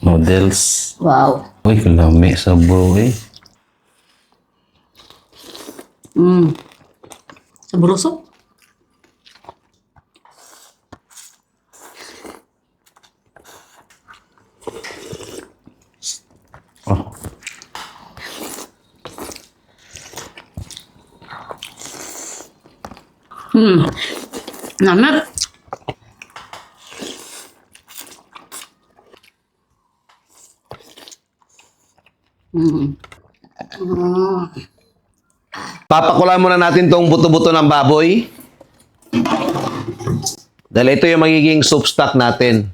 Noodles. Wow. Uy, kalami sa bro eh. Sabroso. Oh. Namit. Papakulan muna natin tong buto-buto ng baboy. Dahil ito yung magiging soup stock natin.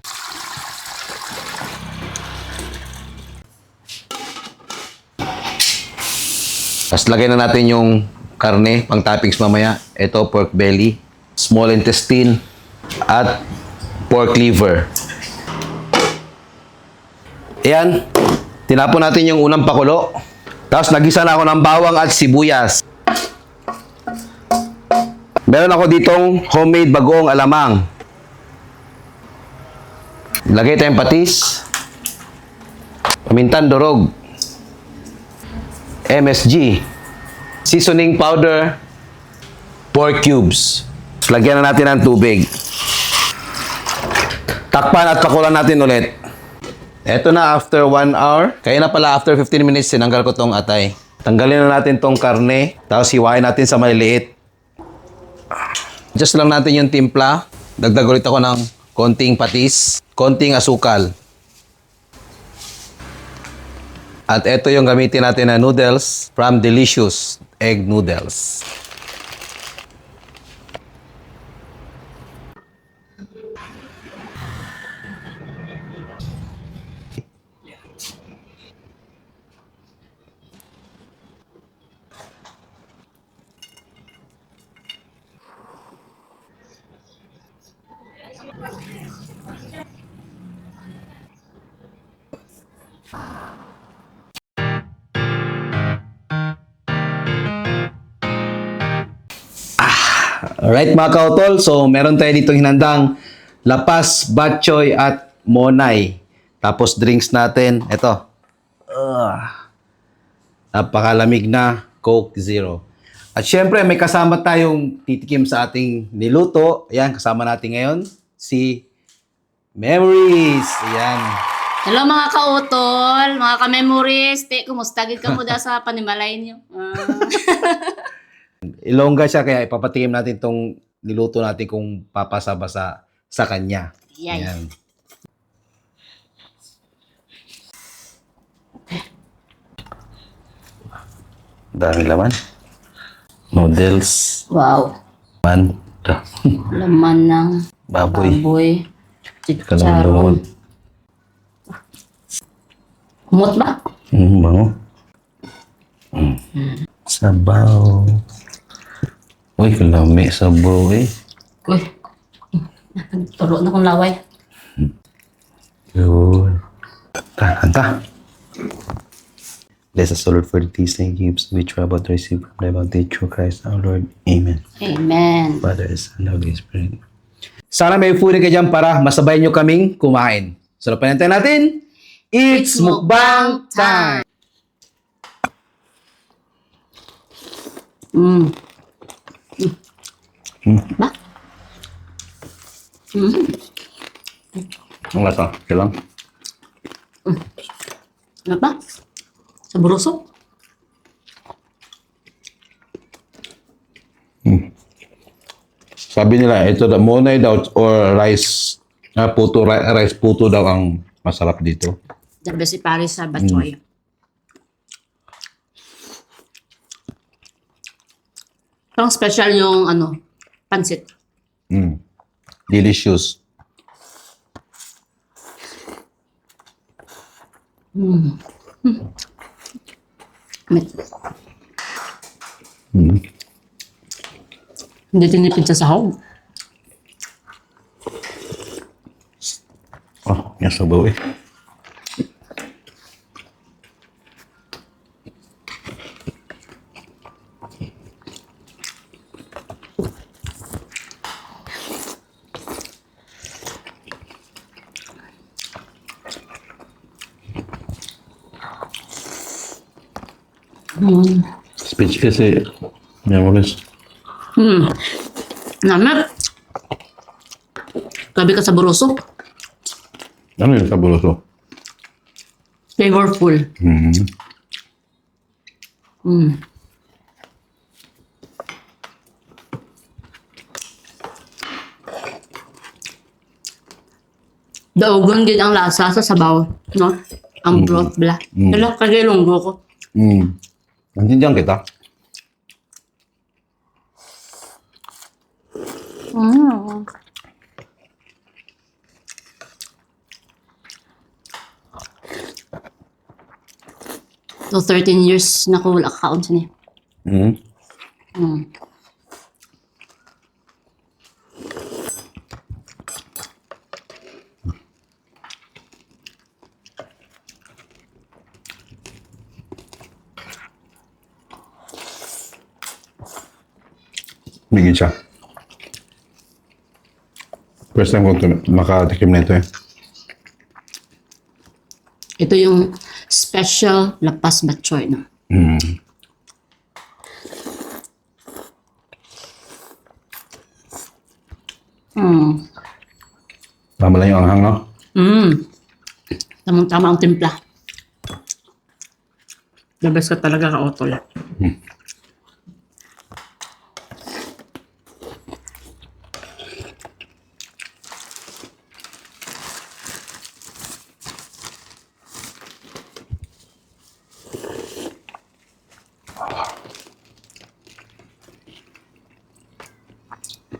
Tapos lagay na natin yung karne, pang toppings mamaya. Ito, pork belly, small intestine, at pork liver. Ayan. Tinapon natin yung unang pakulo. Tapos nagisa na ako ng bawang at sibuyas. Meron ako ditong homemade bagoong alamang. Lagay tayong patis, pamintan durog, MSG, seasoning powder, pork cubes. Lagyan na natin ng tubig. Takpan at pakulan natin ulit. Eto na after 1 hour. Kaya na pala after 15 minutes, sinanggal ko tong atay. Tanggalin na natin tong karne. Tapos hiwain natin sa maliliit. Just lang natin yung timpla. Dagdag ulit ako ng konting patis, konting asukal. At eto yung gamitin natin na noodles from Delicious Egg Noodles. Alright mga kautol, so meron tayo dito hinandang lapas, batchoy at monay. Tapos drinks natin, ito. Napakalamig na Coke Zero. At syempre may kasama tayong titikim sa ating niluto. Ayan, kasama natin ngayon si Memories. Ayan. Hello mga kautol, mga ka-memories. Kumusta? Gid ka mo da sa panimalay niyo. Ilongga siya kaya ipapatikim natin tong niluto natin kung papasa ba sa kanya. Yan. Ayan. Dami laman. Noodles. Wow. Man. Laman ng Baboy. baboy. Kalaman Chicharon. lumod. Humot ba? Bango. Sabaw. Uy, kalami sabaw eh. Uy. Turo na kong laway. Yun. Kanta. Bless us, O Lord, for the tasting gifts which we are about to receive from the bounty through Christ our Lord. Amen. Amen. Father, Son, Holy Spirit. Sana may food ka dyan para masabay nyo kaming kumain. So, napanintay natin. It's mukbang time! Ba? Ang lasa. Kailang. Ano ba? Sabroso? Sabi nila, ito daw, monay daw or rice, rice puto daw ang masarap dito. Sabi si Paris sa Batchoy. Parang special yung pansit. Delicious. Hindi tinipid sa sahog. Oh, yung sabaw eh. Mm. Speechless eh. Memories. Namat. Grabe ka sa buroso. Ano yung kabuloso? Flavorful. Mm. Mm. Daugon din ang lasa sa sabaw, no? Ang broth bla. Kaya kagilonggo ko. Mm. Nandiyan kita. Mm. So 13 years na ko wala kakaon sa niya. Mm. Mm. Bigyan siya. First time ko makatikim na ito eh. Ito yung special lapas batchoy, no? Mm. Mm. Tama lang yung anghang, no? Mm. Tamang-tama ang timpla. The best ka talaga ka, Otol.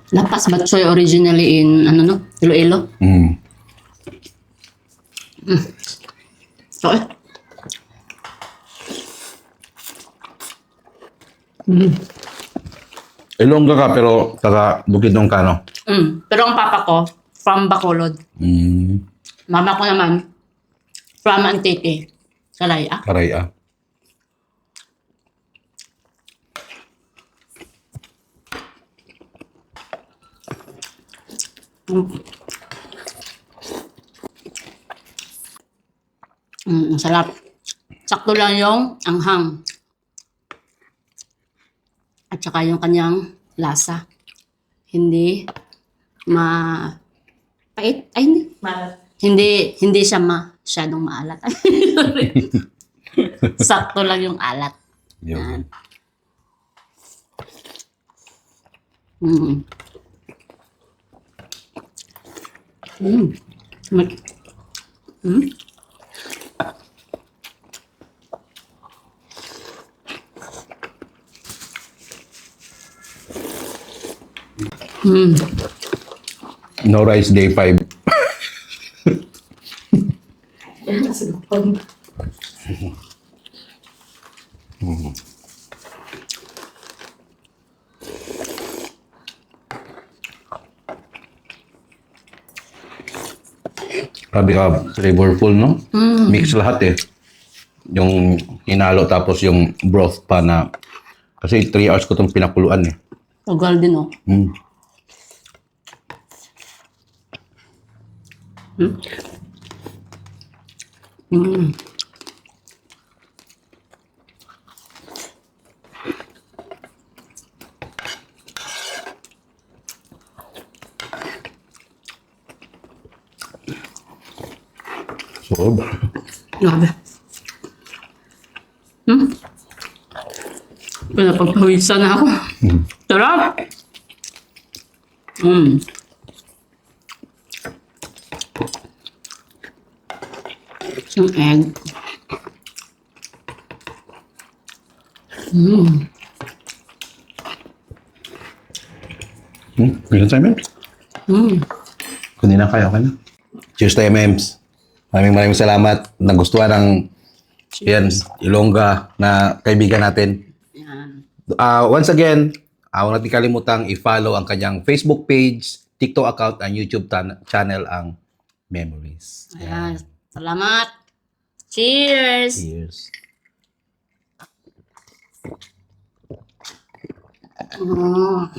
Lapas batchoy originally in, ano no? Iloilo. Mm. So, mm. Ilongga ka pero taga Bukidnon ka, no? Pero ang papa ko, from Bacolod. Mm. Mama ko naman, from Antique. Salaya. Karay ah. Ang sarap. Sakto lang yung anghang. At saka yung kanyang lasa. Hindi pait. Ay, hindi. Hindi siya masyadong maalat. Sakto lang yung alat. Yun. Mm. Mm. Mm. Mm. No rice day 5. Grabe ka, flavorful, no? Mix lahat eh. Yung hinalo tapos yung broth pa na kasi 3 hours ko itong pinakuluan eh. Ugal din, oh. Mm. Mm. Sob. Grabe. Pinapagpawisan na ako. Sarap! Yung egg. Ganyan tayo, Mems. Kunin na kayo, na. Cheers tayo, Mems. Maraming salamat. Nagustuhan ng yan, Ilongga na kaibigan natin. Yan. Once again, huwag natin kalimutang i-follow ang kanyang Facebook page, TikTok account, and YouTube channel ang Memories. Ayan. Salamat. Cheers! Cheers. Mm.